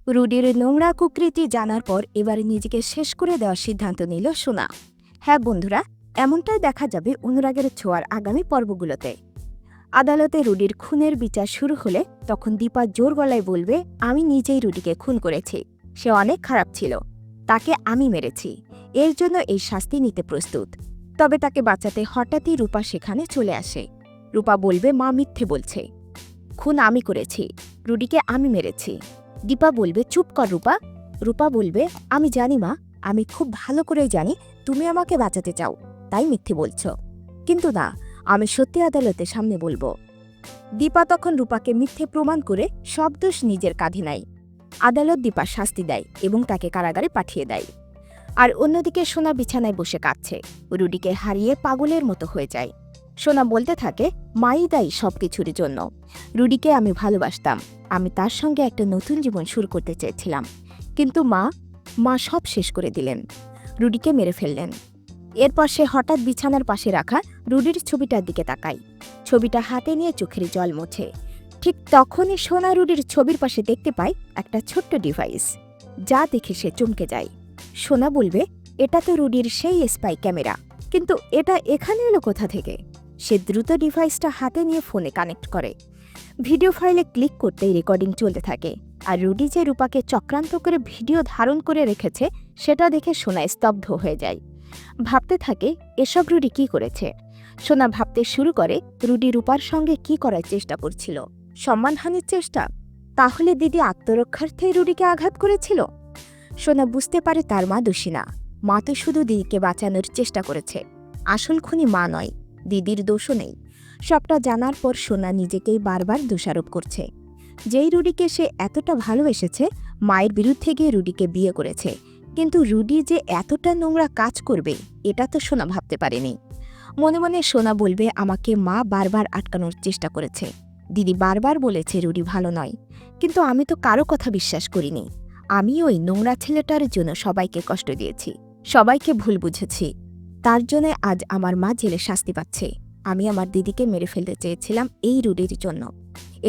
রুডির নোংরা কুকৃতি জানার পর এবার নিজেকে শেষ করে দেওয়ার সিদ্ধান্ত নিল সোনা। হ্যাঁ বন্ধুরা, এমনটাই দেখা যাবে অনুরাগের ছোঁয়ার আগামী পর্বগুলোতে। আদালতে রুডির খুনের বিচার শুরু হলে তখন দীপা জোর গলায় বলবে, আমি নিজেই রুডিকে খুন করেছি। সে অনেক খারাপ ছিল, তাকে আমি মেরেছি, এর জন্য এই শাস্তি নিতে প্রস্তুত। তবে তাকে বাঁচাতে হঠাৎই রূপা সেখানে চলে আসে। রূপা বলবে, মা মিথ্যে বলছে, খুন আমি করেছি, রুডিকে আমি মেরেছি। দীপা বলবে, চুপ কর রূপা। রূপা বলবে, আমি জানি মা, আমি খুব ভালো করেই জানি তুমি আমাকে বাঁচাতে চাও, তাই মিথ্যে বলছ। কিন্তু না, আমি সত্যি আদালতের সামনে বলবো। দীপা তখন রূপাকে মিথ্যে প্রমাণ করে সব দোষ নিজের কাঁধে নেয়। আদালত দীপার শাস্তি দেয় এবং তাকে কারাগারে পাঠিয়ে দেয়। আর অন্যদিকে সোনা বিছানায় বসে কাঁদছে, রুডিকে হারিয়ে পাগলের মতো হয়ে যায়। সোনা বলতে থাকে, মাই দায়ী সবকিছুর জন্য। রুডিকে আমি ভালোবাসতাম, আমি তার সঙ্গে একটা নতুন জীবন শুরু করতে চেয়েছিলাম, কিন্তু মা সব শেষ করে দিলেন, রুডিকে মেরে ফেললেন। এরপর সে হঠাৎ বিছানার পাশে রাখা রুডির ছবিটার দিকে তাকায়। ছবিটা হাতে নিয়ে চোখের জল মোছে। ঠিক তখনই সোনা রুডির ছবির পাশে দেখতে পায় একটা ছোট্ট ডিভাইস, যা দেখে সে চমকে যায়। সোনা বলবে, এটা তো রুডির সেই স্পাই ক্যামেরা, কিন্তু এটা এখানে এলো কোথা থেকে? সে দ্রুত ডিভাইসটা হাতে নিয়ে ফোনে কানেক্ট করে। ভিডিও ফাইলে ক্লিক করতেই রেকর্ডিং চলতে থাকে, আর রুডি যে রূপাকে চক্রান্ত করে ভিডিও ধারণ করে রেখেছে সেটা দেখে সোনা স্তব্ধ হয়ে যায়। ভাবতে থাকে, এসব রুডি কি করেছে। সোনা ভাবতে শুরু করে, রুডি রূপার সঙ্গে কি করার চেষ্টা করছিল, সম্মানহানির চেষ্টা? তাহলে দিদি আত্মরক্ষার্থেই রুডিকে আঘাত করেছিল। সোনা বুঝতে পারে তার মা দোষী না, মা তো শুধু দিদিকে বাঁচানোর চেষ্টা করেছে। আসল খুনি মা নয়, দিদির দোষও নেই। সবটা জানার পর সোনা নিজেকেই বারবার দোষারোপ করছে। যেই রুডিকে সে এতটা ভালোবেসেছে, মায়ের বিরুদ্ধে গিয়ে রুডিকে বিয়ে করেছে, কিন্তু রুডি যে এতটা নোংরা কাজ করবে এটা তো সোনা ভাবতে পারেনি। মনে মনে সোনা বলবে, আমাকে মা বারবার আটকানোর চেষ্টা করেছে, দিদি বারবার বলেছে রুডি ভালো নয়, কিন্তু আমি তো কারো কথা বিশ্বাস করিনি। আমি ওই নোংরা ছেলেটার জন্য সবাইকে কষ্ট দিয়েছি, সবাইকে ভুল বুঝেছি, তার জন্য আজ আমার মা জেলে শাস্তি পাচ্ছে। আমি আমার দিদিকে মেরে ফেলতে চেয়েছিলাম এই রুডির জন্য।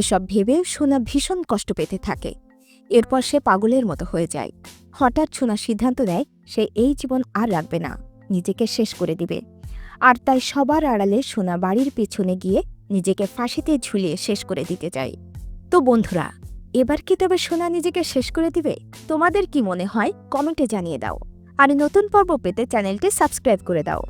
এসব ভেবে সোনা ভীষণ কষ্ট পেতে থাকে। এরপর সে পাগলের মতো হয়ে যায়। হঠাৎ সোনা সিদ্ধান্ত নেয় সে এই জীবন আর রাখবে না, নিজেকে শেষ করে দিবে। আর তাই সবার আড়ালে সোনা বাড়ির পেছনে গিয়ে নিজেকে ফাঁসিতে ঝুলিয়ে শেষ করে দিতে চায়। তো বন্ধুরা, এবার কি তবে সোনা নিজেকে শেষ করে দিবে? তোমাদের কি মনে হয় কমেন্টে জানিয়ে দাও। আর নতুন পর্ব পেতে চ্যানেলটি সাবস্ক্রাইব করে দাও।